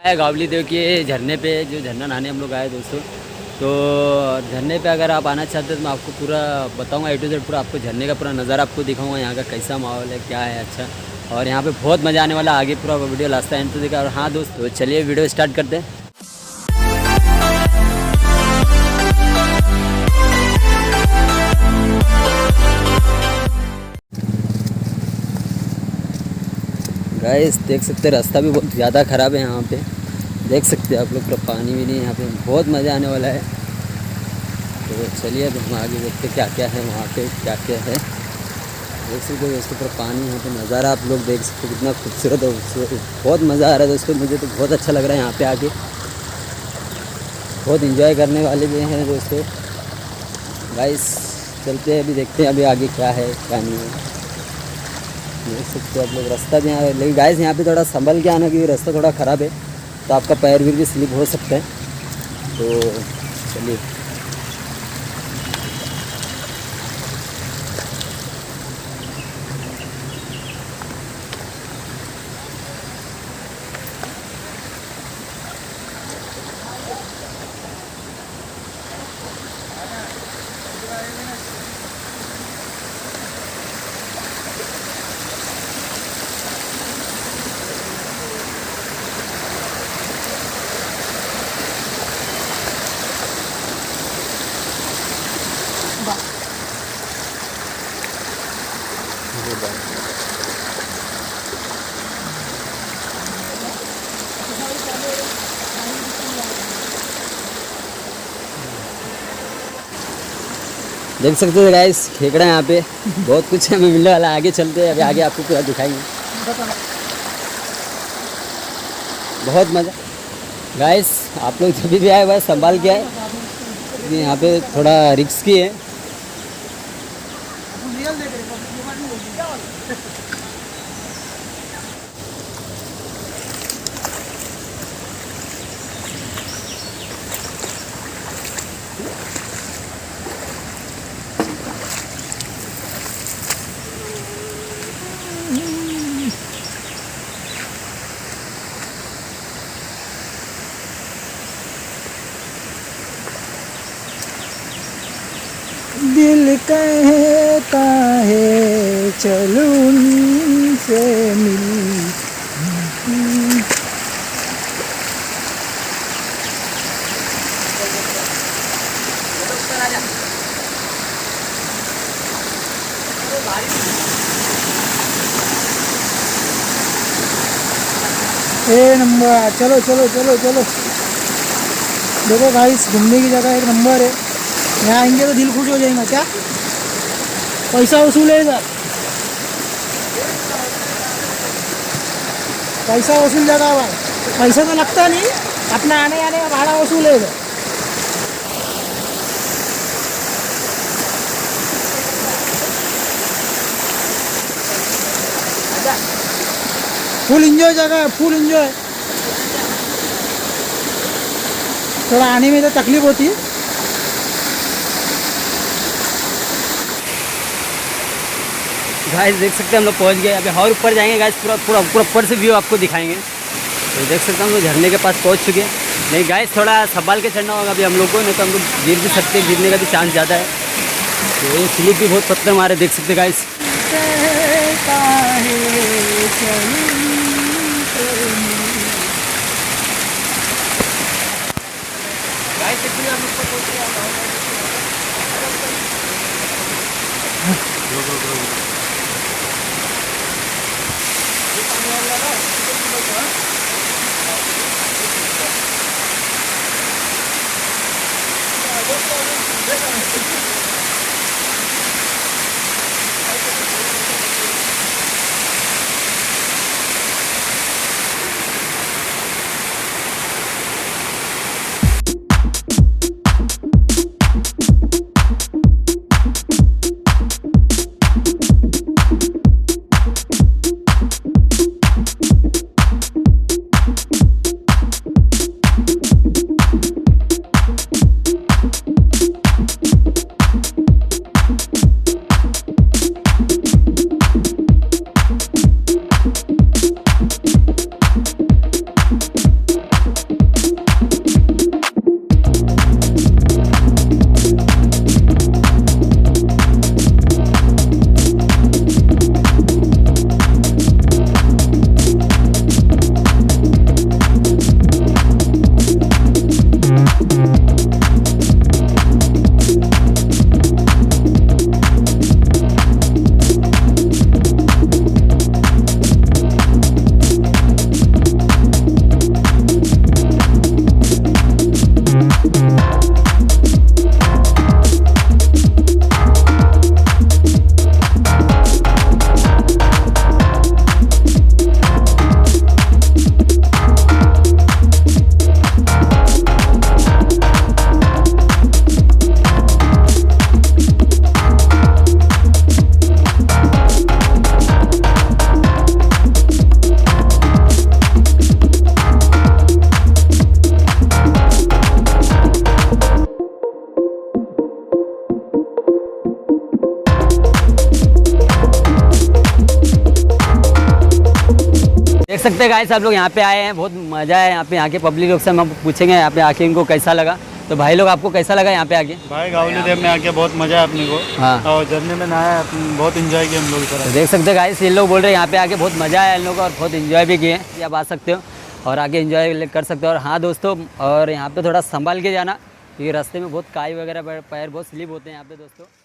आया गावली देव के झरने पे, जो झरना नहाने हम लोग आए दोस्तों। तो झरने पे अगर आप आना चाहते हो तो मैं आपको पूरा बताऊंगा, A to Z पूरा आपको झरने का पूरा नज़ारा आपको दिखाऊंगा, यहाँ का कैसा माहौल है, क्या है अच्छा। और यहाँ पे बहुत मज़ा आने वाला, आगे पूरा वीडियो लास्ट एंड तो देखा। और हाँ दोस्तों, चलिए वीडियो स्टार्ट करते हैं। गाइस देख सकते हैं रास्ता भी बहुत ज़्यादा ख़राब है यहाँ पे, देख सकते हैं आप लोग, पूरा पानी भी नहीं है यहाँ पे, बहुत मज़ा आने वाला है। तो चलिए अब हम आगे देखते क्या क्या है वहाँ पे, क्या क्या है। देख सकते हो दोस्तों पूरा पानी, यहाँ पे नज़ारा आप लोग देख सकते हो कितना खूबसूरत और बहुत मज़ा आ रहा है दोस्तों। मुझे तो बहुत अच्छा लग रहा है यहाँ पे आके, बहुत इंजॉय करने वाले भी हैं दोस्तों। गाइस चलते हैं, अभी देखते हैं अभी आगे क्या है क्या नहीं है। देख सकते हो आप लोग रास्ता भी यहाँ, लेकिन गाइस यहाँ पे थोड़ा संभल के आना, क्योंकि रास्ता थोड़ा ख़राब है तो आपका पैर भी स्लिप हो सकता है। तो चलिए देख सकते हो गाइस, खेकड़ा यहाँ पे बहुत कुछ हमें मिलने वाला है। आगे चलते हैं, अभी आगे आपको पूरा दिखाएंगे, बहुत मज़ा। गाइस आप लोग जब भी आए बस संभाल के आए, क्योंकि यहाँ पे थोड़ा रिस्की है। दिल कहता है चलो उनसे मिल। ए नंबर, चलो चलो चलो चलो। देखो गाइस, घूमने की जगह एक नंबर है, यहाँ आएंगे तो दिल खुश हो जाएगा। क्या पैसा वसूल है इधर, पैसा वसूल जगह भाई, पैसा तो लगता नहीं, अपना आने आने का भाड़ा वसूल है इधर। फुल इंजॉय जगह है, फुल इंजॉय। थोड़ा आने में तो तकलीफ होती है। गाइस देख सकते हैं हम लोग पहुँच गए, अभी और ऊपर जाएंगे गाइस, पूरा पूरा पूरा ऊपर से व्यू आपको दिखाएंगे। तो देख सकते हैं हम लोग झरने के पास पहुँच चुके हैं। नहीं गाइस थोड़ा संभाल के चढ़ना होगा अभी हम लोग को, नहीं तो हम लोग गिर भी सकते हैं, गिरने का भी चांस ज़्यादा है। तो ये स्लिप भी बहुत पत्थर मारे, देख सकते गाइस। सकते हैं गाइस आप लोग यहाँ पे आए हैं, बहुत मज़ा है यहाँ पे। यहाँ के पब्लिक लोग से हम पूछेंगे यहाँ पे आके इनको कैसा लगा। तो भाई लोग आपको कैसा लगा यहाँ पे आके? भाई गावली डैम में आके बहुत मजा है अपने को। हाँ, और झरने में नहाया, बहुत इंजॉय किया हम लोग। तो देख सकते हैं गाइस ये लोग बोल रहे हैं यहाँ पे आके बहुत मज़ा आया इन लोगों को और बहुत इन्जॉय भी किए। आप आ सकते हो और आगे इन्जॉय कर सकते हो। और हाँ दोस्तों, और यहाँ पे थोड़ा संभाल के जाना क्योंकि रास्ते में बहुत काई वगैरह पैर बहुत स्लिप होते हैं यहाँ पे दोस्तों।